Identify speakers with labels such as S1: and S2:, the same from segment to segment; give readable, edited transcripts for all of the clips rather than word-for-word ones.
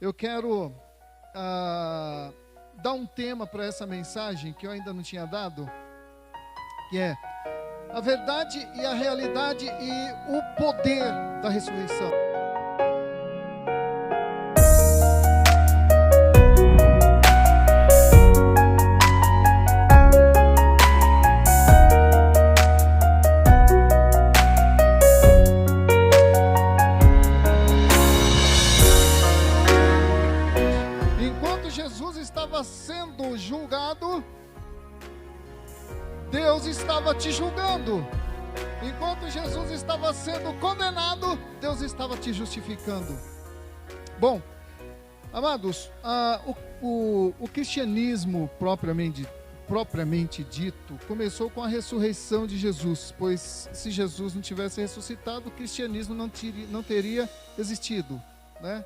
S1: eu quero dar um tema para essa mensagem que eu ainda não tinha dado, que é a verdade e a realidade e o poder da ressurreição. Sendo julgado, Deus estava te julgando. Enquanto Jesus estava sendo condenado, Deus estava te justificando. Bom, amados, o cristianismo propriamente dito começou com a ressurreição de Jesus, pois se Jesus não tivesse ressuscitado, o cristianismo não teria existido, né?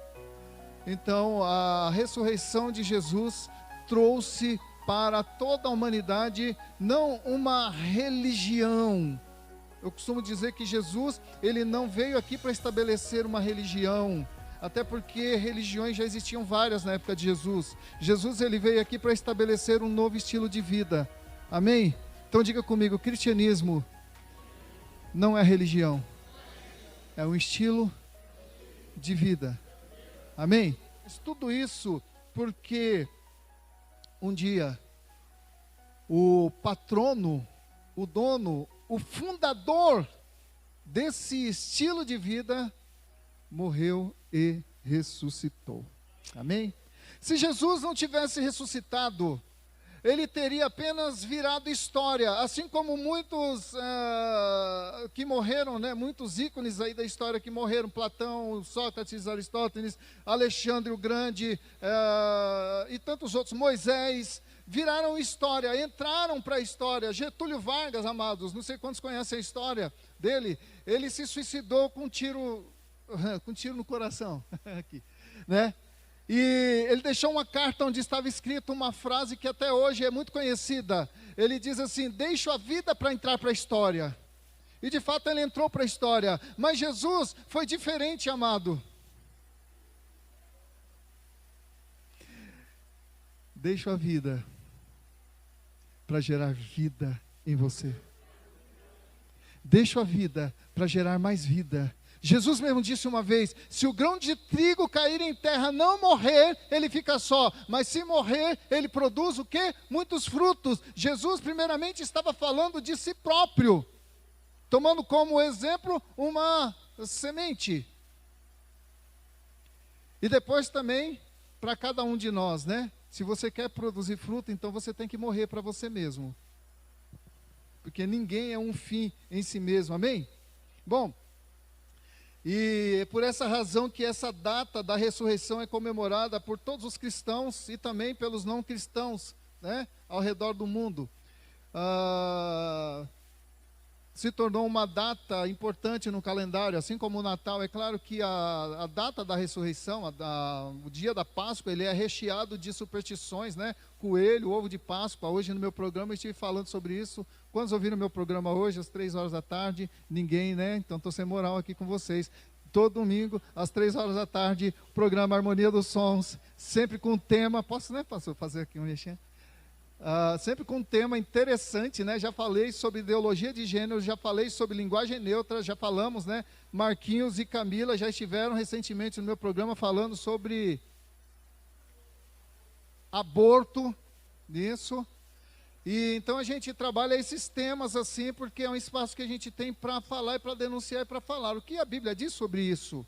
S1: Então, a ressurreição de Jesus trouxe para toda a humanidade não uma religião. Eu costumo dizer que Jesus, ele não veio aqui para estabelecer uma religião, até porque religiões já existiam várias na época de Jesus. Jesus, ele veio aqui para estabelecer um novo estilo de vida. Amém? Então diga comigo, cristianismo não é religião, é um estilo de vida. Amém? Mas tudo isso porque um dia o patrono, o dono, o fundador desse estilo de vida morreu e ressuscitou. Amém? Se Jesus não tivesse ressuscitado, ele teria apenas virado história, assim como muitos que morreram, né? Muitos ícones aí da história que morreram, Platão, Sócrates, Aristóteles, Alexandre o Grande e tantos outros, Moisés, viraram história, entraram para a história. Getúlio Vargas, amados, não sei quantos conhecem a história dele, ele se suicidou com um tiro no coração, aqui, né? E ele deixou uma carta onde estava escrita uma frase que até hoje é muito conhecida. Ele diz assim: deixo a vida para entrar para a história. E de fato ele entrou para a história. Mas Jesus foi diferente, amado. Deixo a vida para gerar vida em você. Deixo a vida para gerar mais vida. Jesus mesmo disse uma vez: se o grão de trigo cair em terra não morrer, ele fica só, mas se morrer, ele produz o quê? Muitos frutos. Jesus primeiramente estava falando de si próprio, tomando como exemplo uma semente. E depois também para cada um de nós, né? Se você quer produzir fruto, então você tem que morrer para você mesmo, porque ninguém é um fim em si mesmo, amém? Bom, e é por essa razão que essa data da ressurreição é comemorada por todos os cristãos e também pelos não cristãos, né, ao redor do mundo. Se tornou uma data importante no calendário, assim como o Natal. É claro que a data da ressurreição, o dia da Páscoa, ele é recheado de superstições, né? Coelho, ovo de Páscoa. Hoje no meu programa eu estive falando sobre isso. Quantos ouviram meu programa hoje, às 3 horas da tarde? Ninguém, né? Então estou sem moral aqui com vocês. Todo domingo, às 3 horas da tarde, o programa Harmonia dos Sons, sempre com um tema. Posso, né, pastor, fazer aqui um mexer? Sempre com um tema interessante, né? Já falei sobre ideologia de gênero, já falei sobre linguagem neutra, já falamos, né? Marquinhos e Camila já estiveram recentemente no meu programa falando sobre aborto, nisso. E então a gente trabalha esses temas assim, porque é um espaço que a gente tem para falar e para denunciar e para falar. O que a Bíblia diz sobre isso?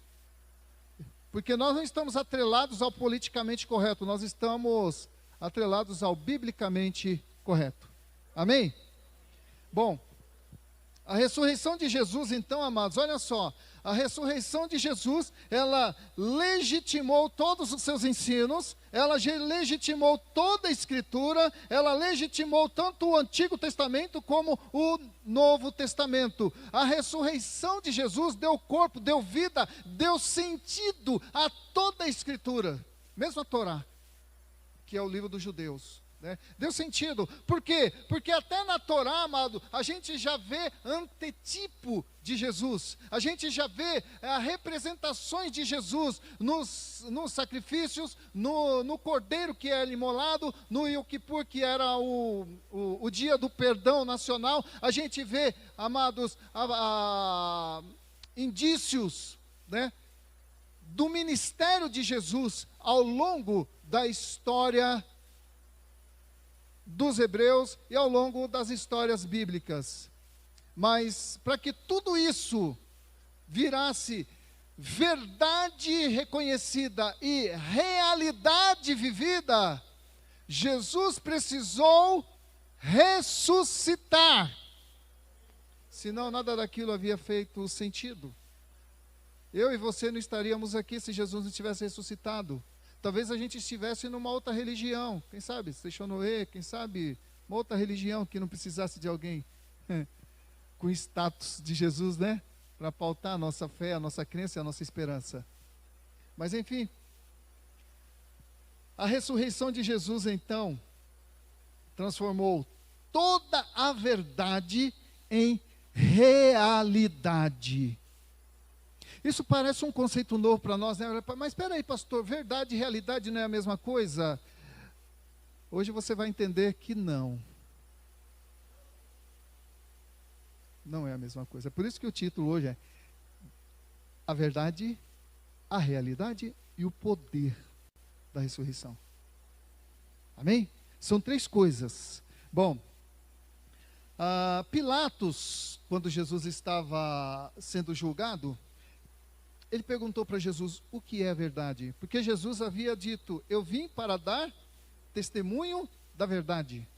S1: Porque nós não estamos atrelados ao politicamente correto, nós estamos atrelados ao biblicamente correto. Amém? Bom, a ressurreição de Jesus, então, amados, olha só, a ressurreição de Jesus, ela legitimou todos os seus ensinos, ela legitimou toda a Escritura, ela legitimou tanto o Antigo Testamento como o Novo Testamento. A ressurreição de Jesus deu corpo, deu vida, deu sentido a toda a Escritura, mesmo a Torá, que é o livro dos judeus, né? Deu sentido. Por quê? Porque até na Torá, amado, a gente já vê antetipo de Jesus. A gente já vê representações de Jesus nos sacrifícios, no cordeiro que era imolado, no Yom Kippur, que era o dia do perdão nacional. A gente vê, amados, indícios, né, do ministério de Jesus ao longo da história dos hebreus e ao longo das histórias bíblicas. Mas para que tudo isso virasse verdade reconhecida e realidade vivida, Jesus precisou ressuscitar. Senão nada daquilo havia feito sentido. Eu e você não estaríamos aqui se Jesus não tivesse ressuscitado. Talvez a gente estivesse numa outra religião, quem sabe, Seixonoê, quem sabe, uma outra religião que não precisasse de alguém com status de Jesus, né? Para pautar a nossa fé, a nossa crença e a nossa esperança. Mas enfim, a ressurreição de Jesus então transformou toda a verdade em realidade. Isso parece um conceito novo para nós, né? Mas espera aí, pastor, verdade e realidade não é a mesma coisa? Hoje você vai entender que não. Não é a mesma coisa. Por isso que o título hoje é A Verdade, a Realidade e o Poder da Ressurreição. Amém? São três coisas. Bom, Pilatos, quando Jesus estava sendo julgado, ele perguntou para Jesus o que é a verdade. Porque Jesus havia dito, eu vim para dar testemunho da verdade.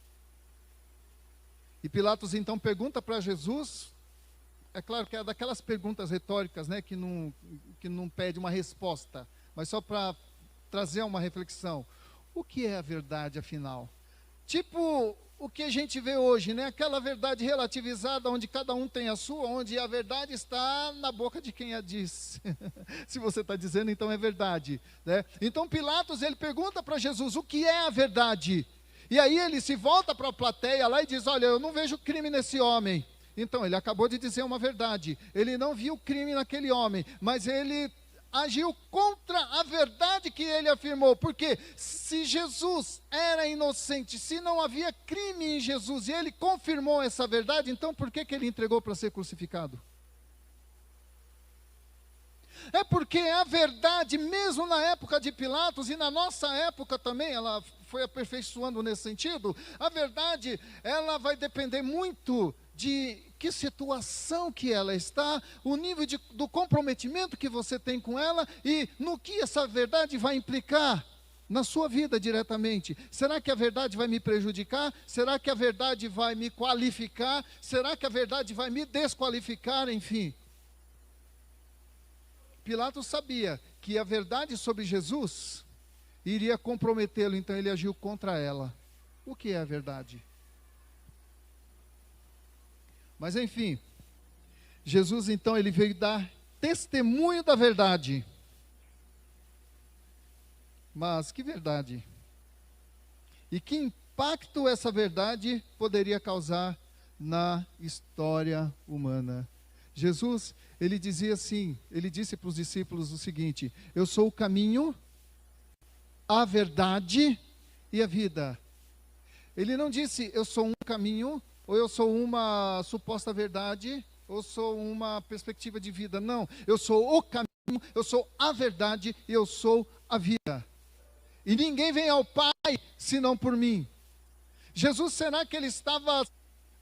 S1: E Pilatos então pergunta para Jesus, é claro que é daquelas perguntas retóricas, né, que não pede uma resposta, mas só para trazer uma reflexão. O que é a verdade afinal? Tipo o que a gente vê hoje, né? Aquela verdade relativizada, onde cada um tem a sua, onde a verdade está na boca de quem a diz. Se você está dizendo, então é verdade, né? Então Pilatos, ele pergunta para Jesus, o que é a verdade? E aí ele se volta para a plateia lá e diz, olha, eu não vejo crime nesse homem. Então, ele acabou de dizer uma verdade. Ele não viu crime naquele homem, mas ele agiu contra a verdade que ele afirmou. Porque se Jesus era inocente, se não havia crime em Jesus, e ele confirmou essa verdade, então por que ele entregou para ser crucificado? É porque a verdade, mesmo na época de Pilatos e na nossa época também, ela foi aperfeiçoando nesse sentido, a verdade, ela vai depender muito de que situação que ela está, o nível do comprometimento que você tem com ela e no que essa verdade vai implicar na sua vida diretamente. Será que a verdade vai me prejudicar? Será que a verdade vai me qualificar? Será que a verdade vai me desqualificar? Enfim. Pilatos sabia que a verdade sobre Jesus iria comprometê-lo, então ele agiu contra ela. O que é a verdade? Mas enfim, Jesus então ele veio dar testemunho da verdade. Mas que verdade? E que impacto essa verdade poderia causar na história humana? Jesus, ele dizia assim, ele disse para os discípulos o seguinte, eu sou o caminho, a verdade e a vida. Ele não disse, eu sou um caminho, ou eu sou uma suposta verdade, ou sou uma perspectiva de vida. Não, eu sou o caminho, eu sou a verdade e eu sou a vida. E ninguém vem ao Pai senão por mim. Jesus, será que ele estava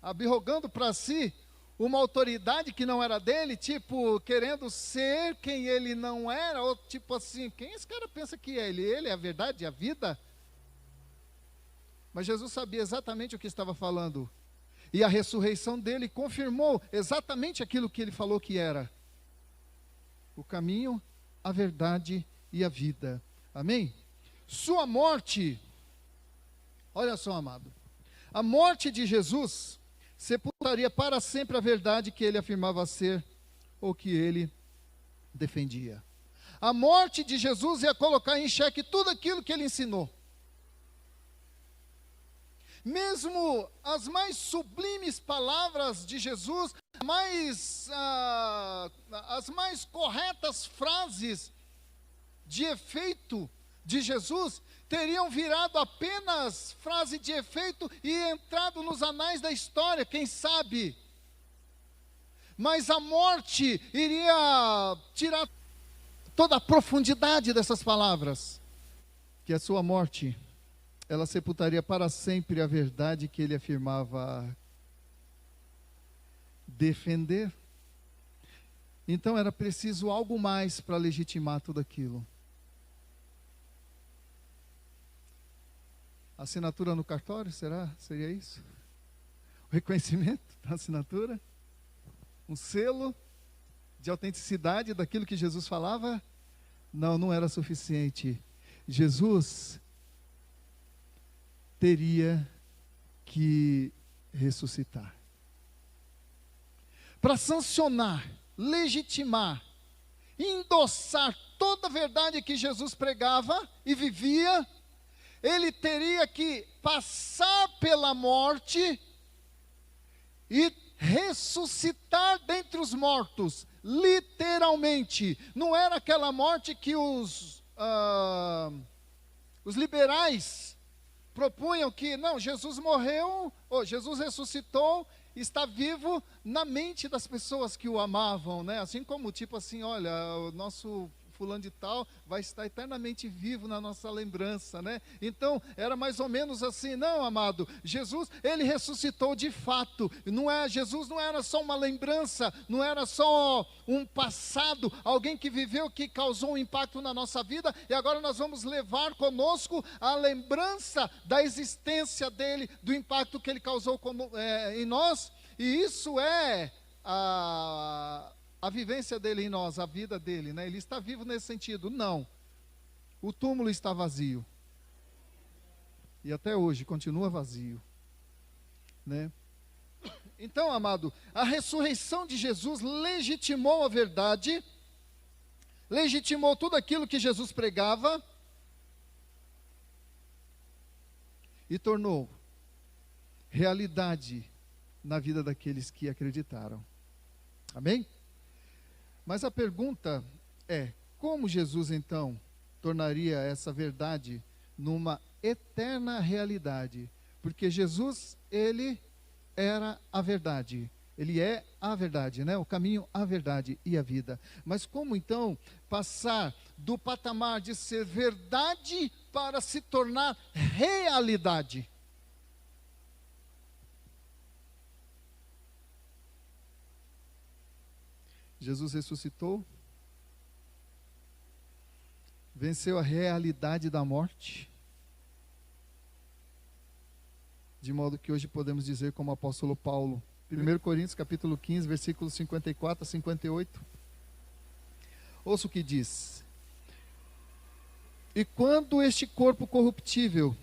S1: arrogando para si uma autoridade que não era dele, tipo, querendo ser quem ele não era, ou tipo assim, quem esse cara pensa que é? Ele é a verdade, a vida? Mas Jesus sabia exatamente o que estava falando. E a ressurreição dele confirmou exatamente aquilo que ele falou que era. O caminho, a verdade e a vida. Amém? Sua morte, olha só, amado. A morte de Jesus sepultaria para sempre a verdade que ele afirmava ser ou que ele defendia. A morte de Jesus ia colocar em xeque tudo aquilo que ele ensinou. mesmo as mais sublimes palavras de Jesus, as mais corretas frases de efeito de Jesus, teriam virado apenas frase de efeito e entrado nos anais da história, quem sabe? Mas a morte iria tirar toda a profundidade dessas palavras, que a sua morte, ela sepultaria para sempre a verdade que ele afirmava defender. Então era preciso algo mais para legitimar tudo aquilo. Assinatura no cartório, será? Seria isso? O reconhecimento da assinatura? Um selo de autenticidade daquilo que Jesus falava? Não, não era suficiente. Jesus teria que ressuscitar. Para sancionar, legitimar, endossar toda a verdade que Jesus pregava e vivia, ele teria que passar pela morte e ressuscitar dentre os mortos, literalmente. Não era aquela morte que os liberais propunham que, não, Jesus morreu, ou Jesus ressuscitou, está vivo na mente das pessoas que o amavam, né? Assim como, tipo assim, olha, o nosso fulano de tal vai estar eternamente vivo na nossa lembrança, né? Então, era mais ou menos assim, não, amado, Jesus, ele ressuscitou de fato, Jesus não era só uma lembrança, não era só um passado, alguém que viveu, que causou um impacto na nossa vida, e agora nós vamos levar conosco a lembrança da existência dele, do impacto que ele causou em nós, e isso é a vivência dele em nós, a vida dele, né? Ele está vivo nesse sentido? Não. O túmulo está vazio. E até hoje continua vazio, né? Então, amado, a ressurreição de Jesus legitimou a verdade, legitimou tudo aquilo que Jesus pregava e tornou realidade na vida daqueles que acreditaram. Amém? Mas a pergunta é, como Jesus então tornaria essa verdade numa eterna realidade? Porque Jesus, ele era a verdade. Ele é a verdade, né? O caminho, a verdade e a vida. Mas como então passar do patamar de ser verdade para se tornar realidade? Jesus ressuscitou, venceu a realidade da morte, de modo que hoje podemos dizer como o apóstolo Paulo, 1 Coríntios capítulo 15, versículos 54 a 58, ouça o que diz: e quando este corpo corruptível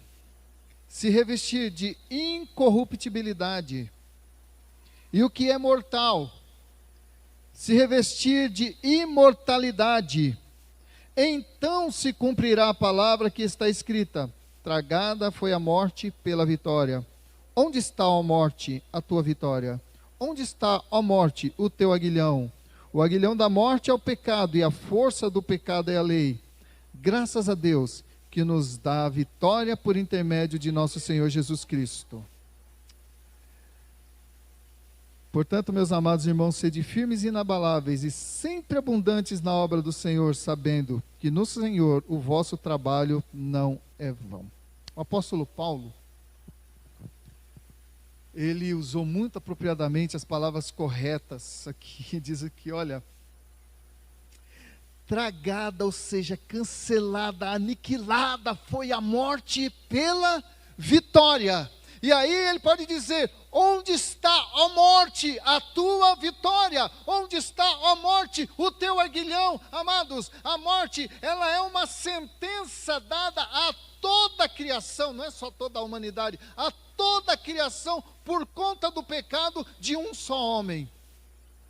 S1: se revestir de incorruptibilidade, e o que é mortal se revestir de imortalidade, então se cumprirá a palavra que está escrita: tragada foi a morte pela vitória. Onde está, ó morte, a tua vitória? Onde está, ó morte, o teu aguilhão? O aguilhão da morte é o pecado, e a força do pecado é a lei. Graças a Deus, que nos dá a vitória por intermédio de nosso Senhor Jesus Cristo. Portanto, meus amados irmãos, sede firmes e inabaláveis e sempre abundantes na obra do Senhor, sabendo que no Senhor o vosso trabalho não é vão. O apóstolo Paulo, ele usou muito apropriadamente as palavras corretas aqui, diz aqui, olha, tragada, ou seja, cancelada, aniquilada foi a morte pela vitória. E aí ele pode dizer: onde está, ó morte, a tua vitória? Onde está, ó morte, o teu aguilhão? Amados, a morte, ela é uma sentença dada a toda a criação, não é só toda a humanidade, a toda a criação por conta do pecado de um só homem.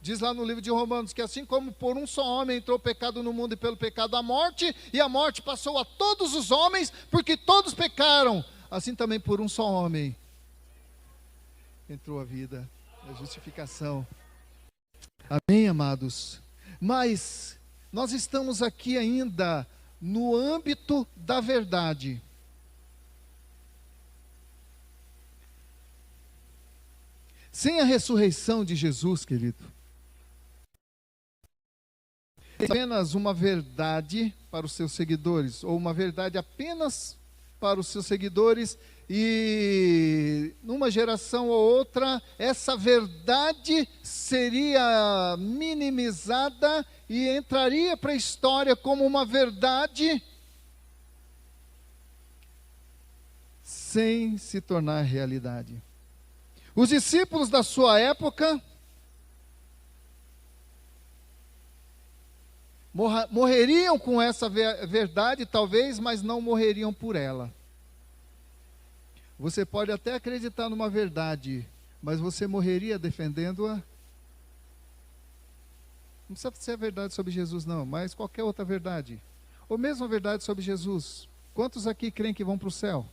S1: Diz lá no livro de Romanos que assim como por um só homem entrou o pecado no mundo e pelo pecado a morte, e a morte passou a todos os homens porque todos pecaram, assim também por um só homem entrou a vida, a justificação. Amém, amados? Mas nós estamos aqui ainda no âmbito da verdade. Sem a ressurreição de Jesus, querido, é apenas uma verdade para os seus seguidores, ou uma verdade apenas para os seus seguidores, e numa geração ou outra, essa verdade seria minimizada e entraria para a história como uma verdade sem se tornar realidade. Os discípulos da sua época morreriam com essa verdade, talvez, mas não morreriam por ela. Você pode até acreditar numa verdade, mas você morreria defendendo-a? Não precisa ser a verdade sobre Jesus, não, mas qualquer outra verdade. Ou mesmo a verdade sobre Jesus. Quantos aqui creem que vão para o céu?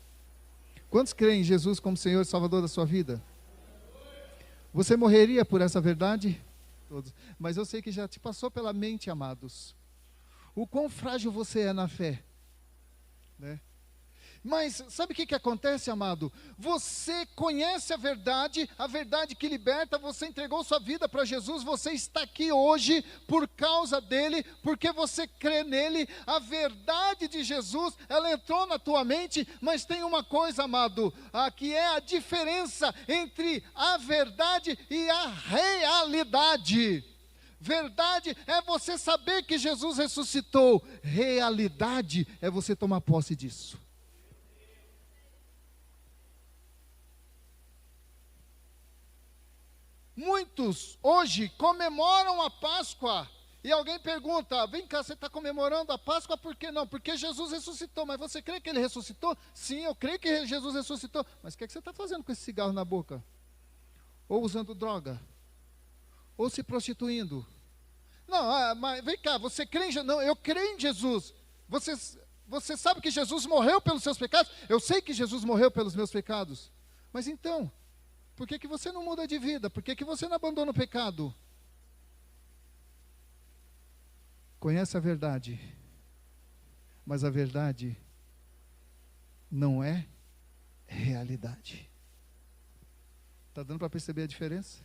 S1: Quantos creem em Jesus como Senhor e Salvador da sua vida? Você morreria por essa verdade? Todos. Mas eu sei que já te passou pela mente, amados, o quão frágil você é na fé, né? Mas sabe o que acontece, amado? Você conhece a verdade que liberta, você entregou sua vida para Jesus, você está aqui hoje por causa dele, porque você crê nele. A verdade de Jesus, ela entrou na tua mente, mas tem uma coisa, amado, que é a diferença entre a verdade e a realidade. Verdade é você saber que Jesus ressuscitou, realidade é você tomar posse disso. Muitos hoje comemoram a Páscoa, e alguém pergunta, vem cá, você está comemorando a Páscoa por que não? Porque Jesus ressuscitou. Mas você crê que ele ressuscitou? Sim, eu creio que Jesus ressuscitou. Mas o que você está fazendo com esse cigarro na boca? Ou usando droga? Ou se prostituindo? Não, mas vem cá, você crê em Jesus? Não, eu creio em Jesus. Você sabe que Jesus morreu pelos seus pecados? Eu sei que Jesus morreu pelos meus pecados. Mas então, por que você não muda de vida? Por que você não abandona o pecado? Conhece a verdade, mas a verdade não é realidade. Está dando para perceber a diferença?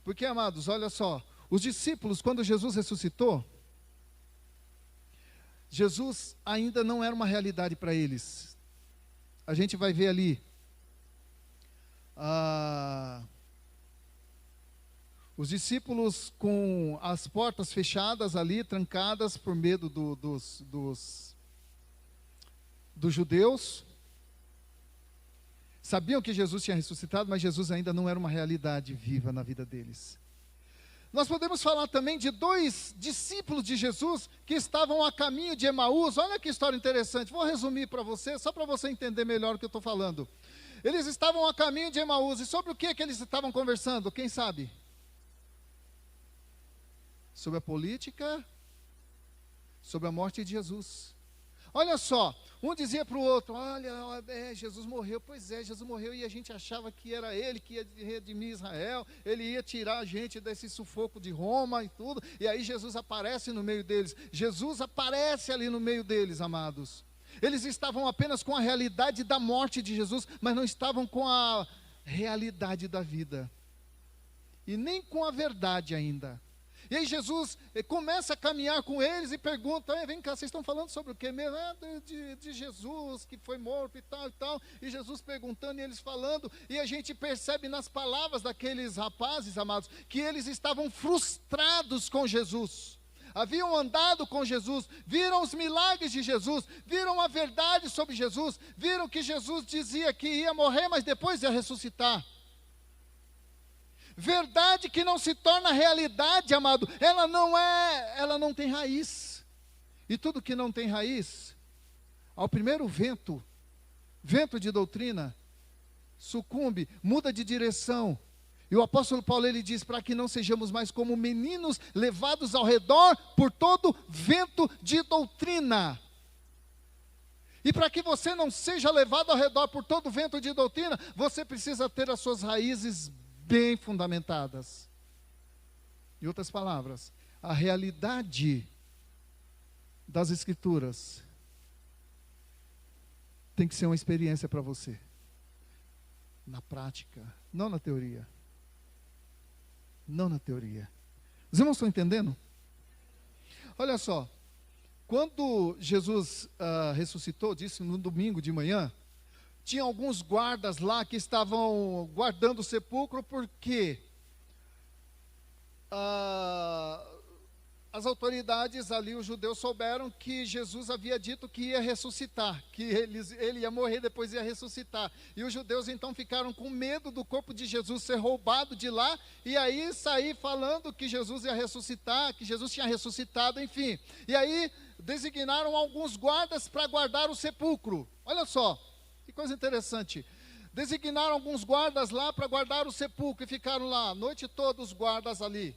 S1: Porque, amados, olha só, os discípulos, quando Jesus ressuscitou, Jesus ainda não era uma realidade para eles. A gente vai ver ali, os discípulos com as portas fechadas ali, trancadas por medo dos judeus, sabiam que Jesus tinha ressuscitado, mas Jesus ainda não era uma realidade viva na vida deles. Nós podemos falar também de dois discípulos de Jesus que estavam a caminho de Emaús. Olha que história interessante, vou resumir para você, só para você entender melhor o que eu estou falando. Eles estavam a caminho de Emaús, e sobre o que eles estavam conversando? Quem sabe? Sobre a política, sobre a morte de Jesus. Olha só, um dizia para o outro, olha, Jesus morreu. Pois é, Jesus morreu e a gente achava que era ele que ia redimir Israel, ele ia tirar a gente desse sufoco de Roma e tudo, e aí Jesus aparece no meio deles. Jesus aparece ali no meio deles, amados. Eles estavam apenas com a realidade da morte de Jesus, mas não estavam com a realidade da vida, e nem com a verdade ainda. E aí Jesus começa a caminhar com eles e pergunta, vem cá, vocês estão falando sobre o que mesmo? De Jesus, que foi morto e tal e tal. E Jesus perguntando e eles falando, e a gente percebe nas palavras daqueles rapazes, amados, que eles estavam frustrados com Jesus. Haviam andado com Jesus, viram os milagres de Jesus, viram a verdade sobre Jesus, viram que Jesus dizia que ia morrer, mas depois ia ressuscitar. Verdade que não se torna realidade, amado, ela não tem raiz. E tudo que não tem raiz, ao primeiro vento de doutrina, sucumbe, muda de direção. E o apóstolo Paulo, ele diz, para que não sejamos mais como meninos levados ao redor por todo vento de doutrina. E para que você não seja levado ao redor por todo vento de doutrina, você precisa ter as suas raízes bem fundamentadas. Em outras palavras, a realidade das Escrituras tem que ser uma experiência para você. Na prática, não na teoria. Não na teoria. Os irmãos estão entendendo? Olha só. Quando Jesus ressuscitou, disse no domingo de manhã, tinha alguns guardas lá que estavam guardando o sepulcro, porque as autoridades ali, os judeus, souberam que Jesus havia dito que ia ressuscitar, que ele ia morrer, depois ia ressuscitar. E os judeus então ficaram com medo do corpo de Jesus ser roubado de lá, e aí sair falando que Jesus ia ressuscitar, que Jesus tinha ressuscitado, enfim. E aí designaram alguns guardas para guardar o sepulcro. Olha só, que coisa interessante. Designaram alguns guardas lá para guardar o sepulcro, e ficaram lá a noite toda os guardas ali.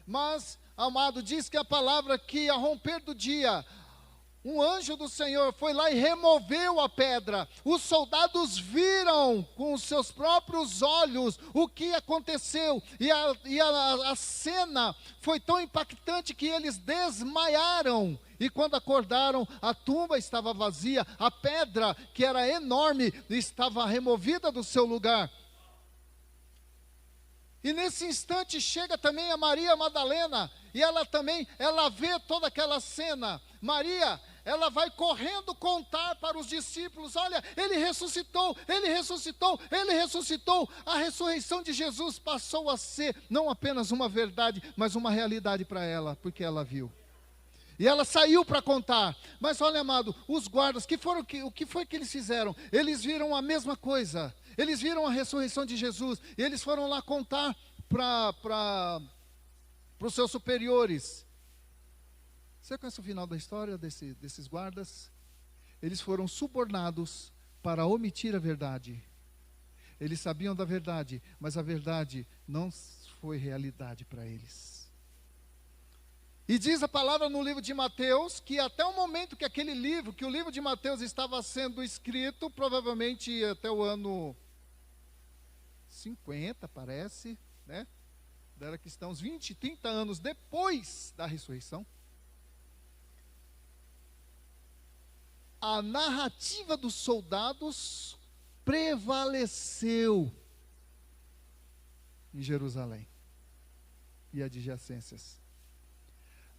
S1: Mas, amado, diz que a palavra que ao romper do dia, um anjo do Senhor foi lá e removeu a pedra. Os soldados viram com os seus próprios olhos o que aconteceu. E a cena foi tão impactante que eles desmaiaram. E quando acordaram, a tumba estava vazia. A pedra, que era enorme, estava removida do seu lugar. E nesse instante chega também a Maria Madalena, e ela vê toda aquela cena. Maria, ela vai correndo contar para os discípulos: olha, ele ressuscitou, ele ressuscitou, ele ressuscitou. A ressurreição de Jesus passou a ser não apenas uma verdade, mas uma realidade para ela, porque ela viu. E ela saiu para contar. Mas olha, amado, os guardas, o que foi que eles fizeram? Eles viram a mesma coisa. Eles viram a ressurreição de Jesus. E eles foram lá contar para os seus superiores. Você conhece o final da história desses guardas? Eles foram subornados para omitir a verdade. Eles sabiam da verdade, mas a verdade não foi realidade para eles. E diz a palavra no livro de Mateus, que até o momento que o livro de Mateus estava sendo escrito, provavelmente até o ano 50, parece, né? Era que estão uns 20, 30 anos depois da ressurreição. A narrativa dos soldados prevaleceu em Jerusalém e adjacências.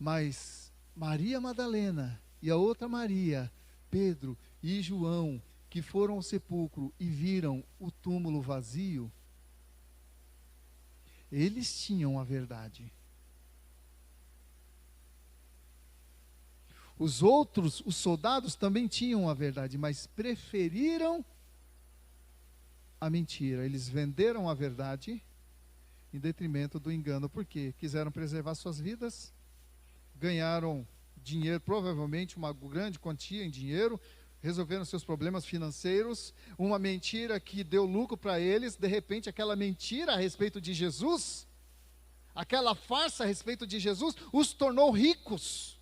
S1: Mas Maria Madalena e a outra Maria, Pedro e João, que foram ao sepulcro e viram o túmulo vazio, eles tinham a verdade. Os soldados também tinham a verdade, mas preferiram a mentira. Eles venderam a verdade em detrimento do engano, porque quiseram preservar suas vidas, ganharam dinheiro, provavelmente uma grande quantia em dinheiro, resolveram seus problemas financeiros, uma mentira que deu lucro para eles. De repente aquela mentira a respeito de Jesus, aquela farsa a respeito de Jesus, os tornou ricos.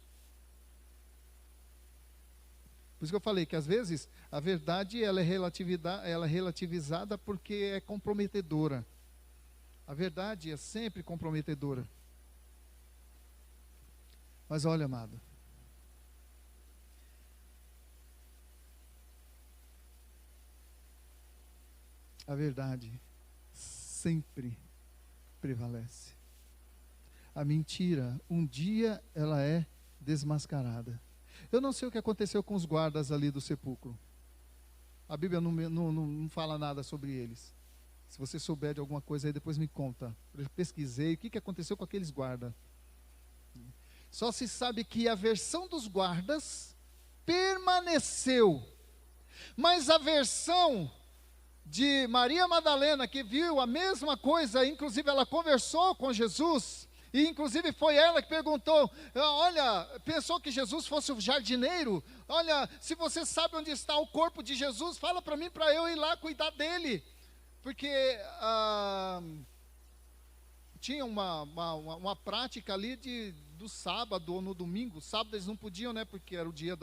S1: Por isso que eu falei que às vezes a verdade ela é relativizada porque é comprometedora. A verdade é sempre comprometedora. Mas olha, amado, a verdade sempre prevalece. A mentira, um dia ela é desmascarada. Eu não sei o que aconteceu com os guardas ali do sepulcro. A Bíblia não fala nada sobre eles. Se você souber de alguma coisa aí, depois me conta. Eu pesquisei o que aconteceu com aqueles guardas. Só se sabe que a versão dos guardas permaneceu. Mas a versão de Maria Madalena, que viu a mesma coisa, inclusive ela conversou com Jesus, e inclusive foi ela que perguntou: olha, pensou que Jesus fosse o jardineiro? Olha, se você sabe onde está o corpo de Jesus, fala para mim, para eu ir lá cuidar dele. Porque tinha uma prática ali do sábado ou no domingo. Sábado eles não podiam, né, porque era o dia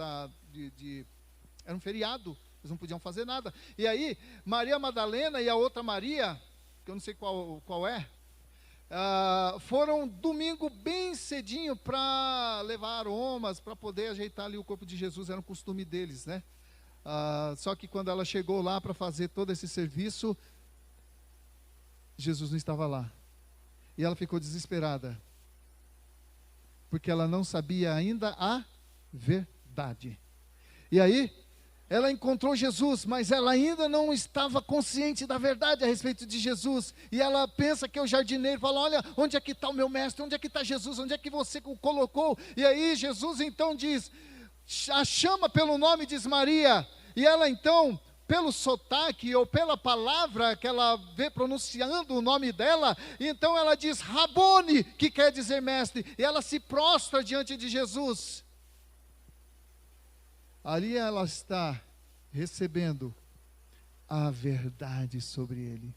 S1: Era um feriado, eles não podiam fazer nada. E aí, Maria Madalena e a outra Maria, que eu não sei qual é, foram domingo bem cedinho para levar aromas, para poder ajeitar ali o corpo de Jesus, era um costume deles, né? Só que quando ela chegou lá para fazer todo esse serviço, Jesus não estava lá. E ela ficou desesperada, porque ela não sabia ainda a verdade. E aí, ela encontrou Jesus, mas ela ainda não estava consciente da verdade a respeito de Jesus. E ela pensa que é o jardineiro, fala, olha, onde é que está o meu mestre? Onde é que está Jesus? Onde é que você o colocou? E aí Jesus então diz, a chama pelo nome, diz Maria. E ela então, pelo sotaque ou pela palavra que ela vê pronunciando o nome dela, então ela diz Rabone, que quer dizer mestre. E ela se prostra diante de Jesus. Ali ela está recebendo a verdade sobre ele.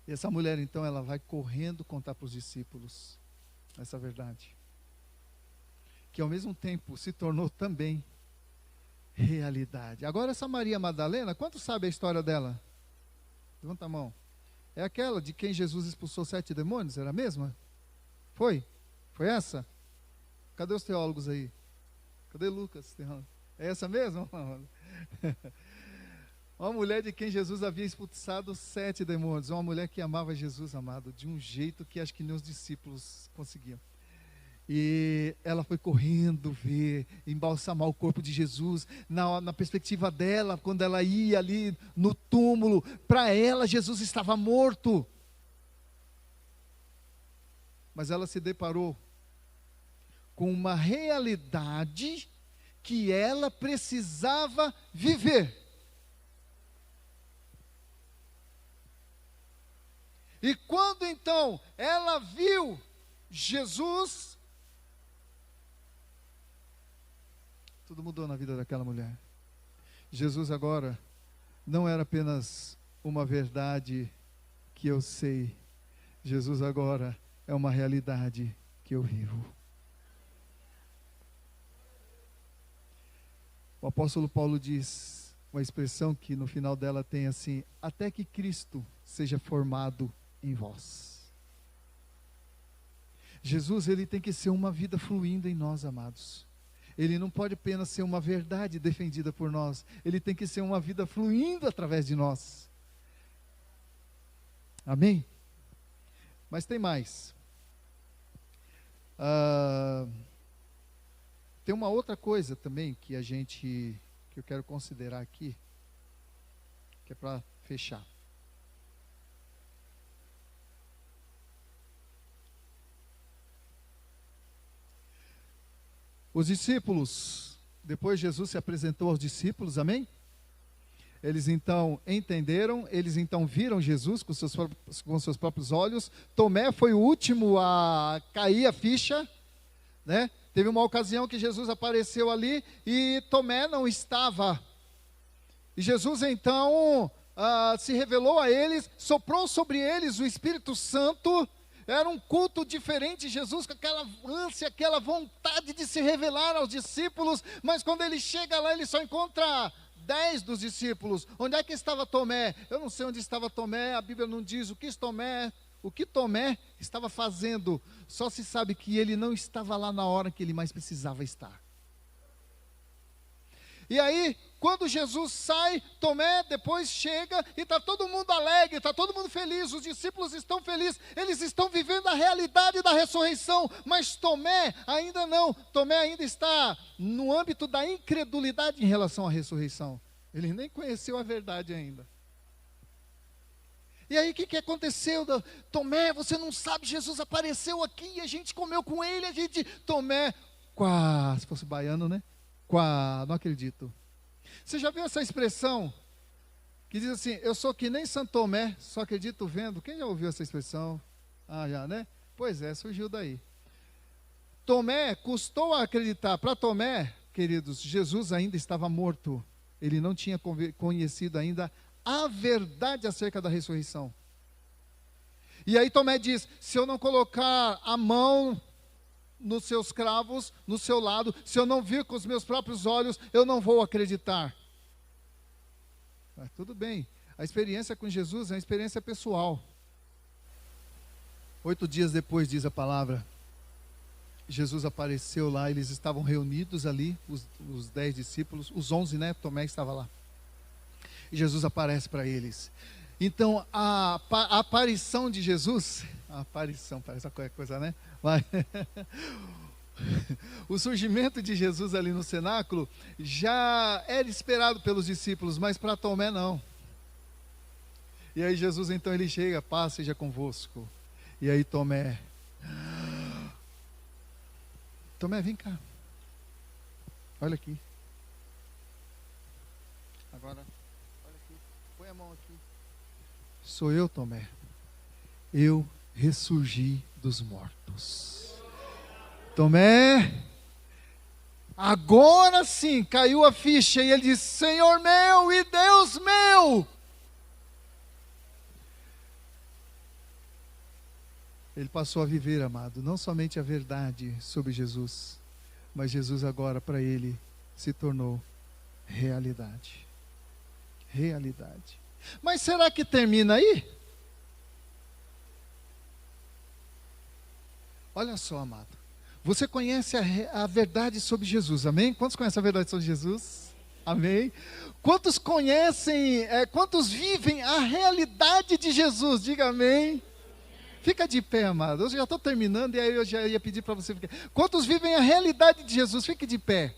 S1: E essa mulher então, ela vai correndo contar para os discípulos essa verdade, que ao mesmo tempo se tornou também realidade. Agora essa Maria Madalena, quantos sabem a história dela? Levanta a mão. É aquela de quem Jesus expulsou 7 demônios? Era a mesma? Foi? Foi essa? Cadê os teólogos aí? Cadê Lucas? É essa mesmo? Uma mulher de quem Jesus havia expulsado 7 demônios. Uma mulher que amava Jesus, amado, de um jeito que acho que nem os discípulos conseguiam. E ela foi correndo ver, embalsamar o corpo de Jesus. Na perspectiva dela, quando ela ia ali no túmulo, para ela Jesus estava morto. Mas ela se deparou com uma realidade que ela precisava viver. E quando então ela viu Jesus, tudo mudou na vida daquela mulher. Jesus agora não era apenas uma verdade que eu sei. Jesus agora é uma realidade que eu vivo. O apóstolo Paulo diz uma expressão que no final dela tem assim: até que Cristo seja formado em vós. Jesus, ele tem que ser uma vida fluindo em nós, amados. Ele não pode apenas ser uma verdade defendida por nós, ele tem que ser uma vida fluindo através de nós. Amém? Mas tem mais. Tem uma outra coisa também que eu quero considerar aqui, que é para fechar. Os discípulos, depois Jesus se apresentou aos discípulos, amém? Eles então entenderam, eles então viram Jesus com seus próprios olhos. Tomé foi o último a cair a ficha, né? Teve uma ocasião que Jesus apareceu ali e Tomé não estava. E Jesus então se revelou a eles, soprou sobre eles o Espírito Santo. Era um culto diferente, Jesus com aquela ânsia, aquela vontade de se revelar aos discípulos, mas quando ele chega lá, ele só encontra 10 dos discípulos. Onde é que estava Tomé? Eu não sei onde estava Tomé, a Bíblia não diz o que Tomé estava fazendo. Só se sabe que ele não estava lá na hora que ele mais precisava estar. E aí, quando Jesus sai, Tomé depois chega e está todo mundo alegre, está todo mundo feliz, os discípulos estão felizes, eles estão vivendo a realidade da ressurreição, mas Tomé ainda não, Tomé ainda está no âmbito da incredulidade em relação à ressurreição, ele nem conheceu a verdade ainda. E aí o que aconteceu? Tomé, você não sabe, Jesus apareceu aqui, a gente comeu com ele, Tomé, se fosse baiano, né? Não acredito. Você já viu essa expressão que diz assim: eu sou que nem Santo Tomé, só acredito vendo? Quem já ouviu essa expressão? Já, né? Pois é, surgiu daí. Tomé, custou a acreditar. Para Tomé, queridos, Jesus ainda estava morto. Ele não tinha conhecido ainda a verdade acerca da ressurreição. E aí Tomé diz: se eu não colocar a mão nos seus cravos, no seu lado, se eu não vir com os meus próprios olhos, eu não vou acreditar. Mas tudo bem, a experiência com Jesus é uma experiência pessoal. 8 dias depois, diz a palavra, Jesus apareceu lá, eles estavam reunidos ali, os 10 discípulos, os 11, né? Tomé estava lá. E Jesus aparece para eles. Então, a aparição de Jesus, a aparição, parece qualquer coisa, né? Mas, o surgimento de Jesus ali no cenáculo já era esperado pelos discípulos, mas para Tomé não. E aí Jesus então ele chega, paz seja convosco. E aí Tomé, vem cá, olha aqui. Agora, olha aqui, põe a mão aqui. Sou eu, Tomé. Eu ressurgi dos mortos. Tomé, agora sim caiu a ficha e ele disse: Senhor meu e Deus meu. Ele passou a viver, amado, não somente a verdade sobre Jesus, mas Jesus agora para ele se tornou realidade. Realidade. Mas será que termina aí? Olha só, amado. Você conhece a verdade sobre Jesus, amém? Quantos conhecem a verdade sobre Jesus? Amém? Quantos conhecem, quantos vivem a realidade de Jesus? Diga amém. Fica de pé, amado. Eu já estou terminando e aí eu já ia pedir para você ficar. Quantos vivem a realidade de Jesus? Fique de pé.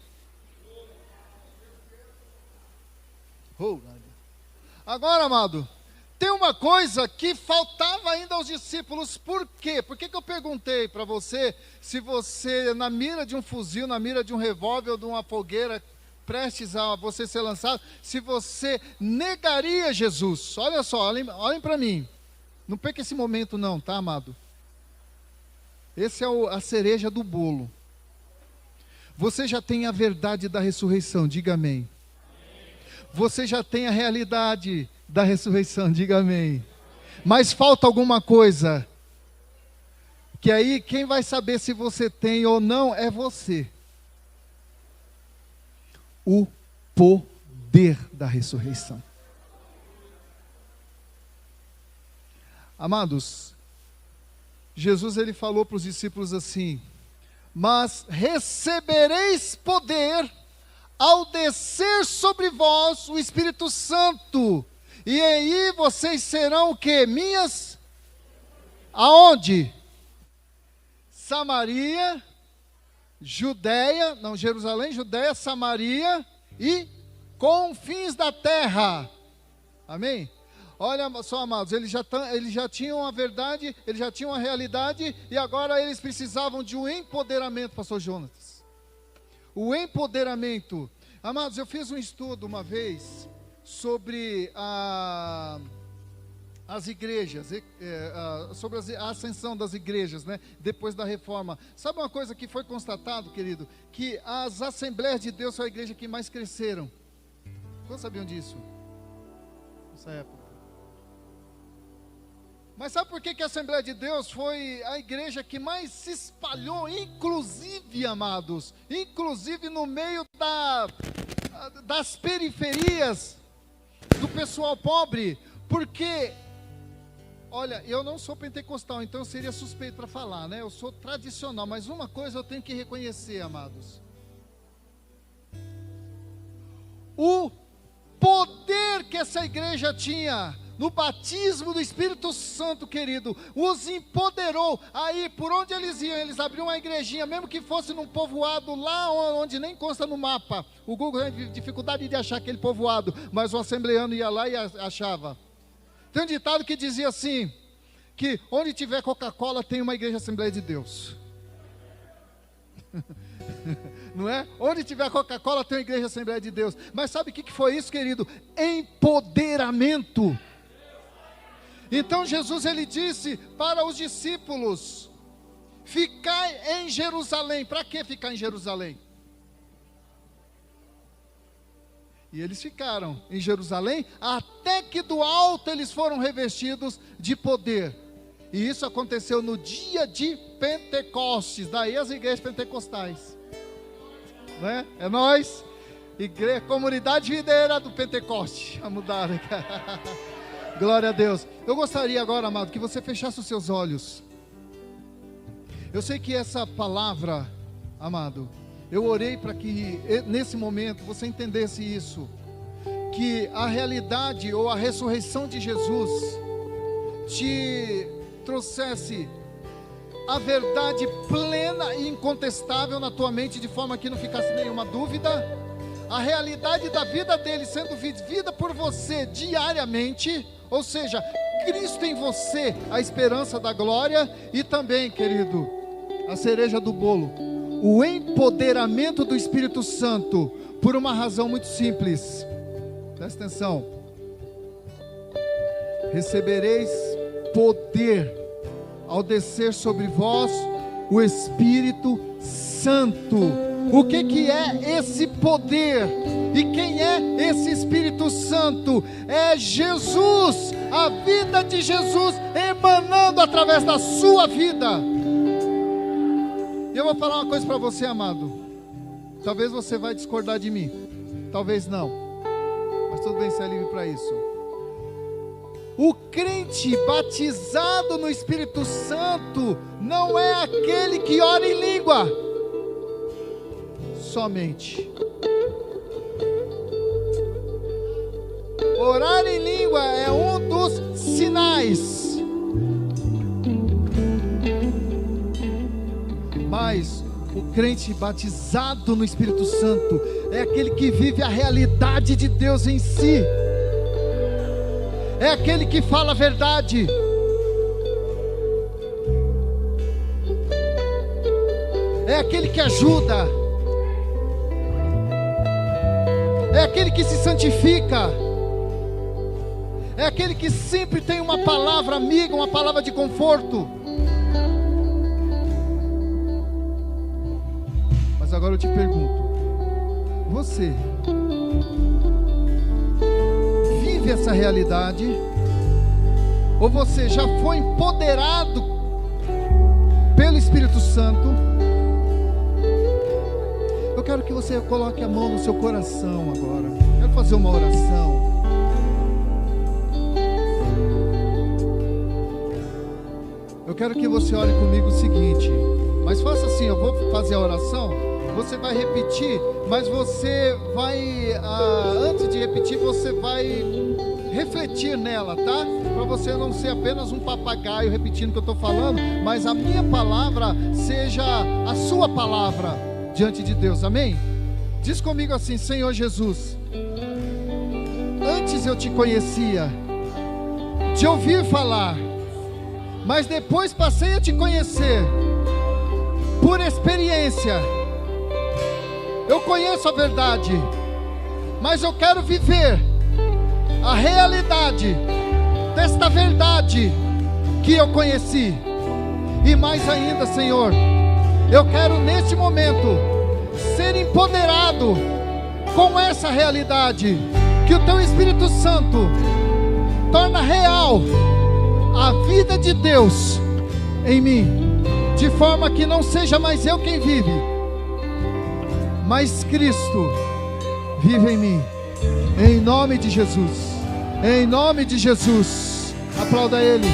S1: Agora, amado, tem uma coisa que faltava ainda aos discípulos. Por quê? Por que eu perguntei para você se você, na mira de um fuzil, na mira de um revólver ou de uma fogueira, prestes a você ser lançado, se você negaria Jesus? Olha só, olhem para mim. Não perca esse momento não, tá, amado? Esse é a cereja do bolo. Você já tem a verdade da ressurreição, diga amém. Você já tem a realidade da ressurreição, diga amém. Mas falta alguma coisa, que aí quem vai saber se você tem ou não é você. O poder da ressurreição. Amados, Jesus ele falou para os discípulos assim: mas recebereis poder ao descer sobre vós o Espírito Santo, e aí vocês serão o quê? Minhas, aonde? Samaria, Jerusalém, Judeia, Samaria e confins da terra. Amém? Olha só, amados, eles já tinham a verdade, eles já tinham a realidade, e agora eles precisavam de um empoderamento, pastor Jonas. O empoderamento. Amados, eu fiz um estudo uma vez sobre as igrejas, sobre a ascensão das igrejas, né, depois da reforma. Sabe uma coisa que foi constatado, querido? Que as Assembleias de Deus são a igreja que mais cresceram. Quantos sabiam disso? Nessa época. Mas sabe por que a Assembleia de Deus foi a igreja que mais se espalhou, inclusive, amados, inclusive no meio das periferias, do pessoal pobre? Porque, olha, eu não sou pentecostal, então eu seria suspeito para falar, né? Eu sou tradicional, mas uma coisa eu tenho que reconhecer, amados: o poder que essa igreja tinha no batismo do Espírito Santo, querido, os empoderou. Aí, por onde eles iam, eles abriam uma igrejinha, mesmo que fosse num povoado lá onde nem consta no mapa. O Google tem dificuldade de achar aquele povoado, mas o assembleano ia lá e achava. Tem um ditado que dizia assim, que onde tiver Coca-Cola tem uma igreja Assembleia de Deus. Não é? Onde tiver Coca-Cola tem uma igreja Assembleia de Deus. Mas sabe o que foi isso, querido? Empoderamento. Então Jesus ele disse para os discípulos: ficai em Jerusalém. Para que ficar em Jerusalém? E eles ficaram em Jerusalém até que do alto eles foram revestidos de poder. E isso aconteceu no dia de Pentecostes. Daí as igrejas pentecostais, né? É nós, igreja, comunidade videira do Pentecoste. A mudar aqui. Glória a Deus. Eu gostaria agora, amado, que você fechasse os seus olhos. Eu sei que essa palavra, amado, eu orei para que nesse momento você entendesse isso, que a realidade ou a ressurreição de Jesus te trouxesse a verdade plena e incontestável na tua mente, de forma que não ficasse nenhuma dúvida, a realidade da vida dele sendo vivida por você diariamente, ou seja, Cristo em você, a esperança da glória, e também, querido, a cereja do bolo, o empoderamento do Espírito Santo, por uma razão muito simples. Presta atenção: recebereis poder ao descer sobre vós o Espírito Santo. O que é esse poder? E quem é esse Espírito Santo? É Jesus, a vida de Jesus emanando através da sua vida. E eu vou falar uma coisa para você, amado. Talvez você vai discordar de mim, talvez não, mas tudo bem, você é livre para isso. O crente batizado no Espírito Santo não é aquele que ora em língua somente. Orar em língua é um dos sinais, mas o crente batizado no Espírito Santo é aquele que vive a realidade de Deus em si, é aquele que fala a verdade, é aquele que ajuda, é aquele que se santifica, é aquele que sempre tem uma palavra amiga, uma palavra de conforto. Mas agora eu te pergunto: você vive essa realidade? Ou você já foi empoderado pelo Espírito Santo? Eu quero que você coloque a mão no seu coração agora. Quero fazer uma oração. Eu quero que você ore comigo o seguinte, mas faça assim: eu vou fazer a oração, você vai repetir, mas você vai, antes de repetir, você vai refletir nela, tá? Para você não ser apenas um papagaio repetindo o que eu estou falando, mas a minha palavra seja a sua palavra diante de Deus, amém? Diz comigo assim: Senhor Jesus, antes eu te conhecia de ouvir falar, mas depois passei a te conhecer por experiência. Eu conheço a verdade, mas eu quero viver a realidade desta verdade que eu conheci. E mais ainda, Senhor, eu quero neste momento ser empoderado com essa realidade, que o Teu Espírito Santo torna real a vida de Deus em mim, de forma que não seja mais eu quem vive, mas Cristo vive em mim. Em nome de Jesus, em nome de Jesus. Aplauda Ele.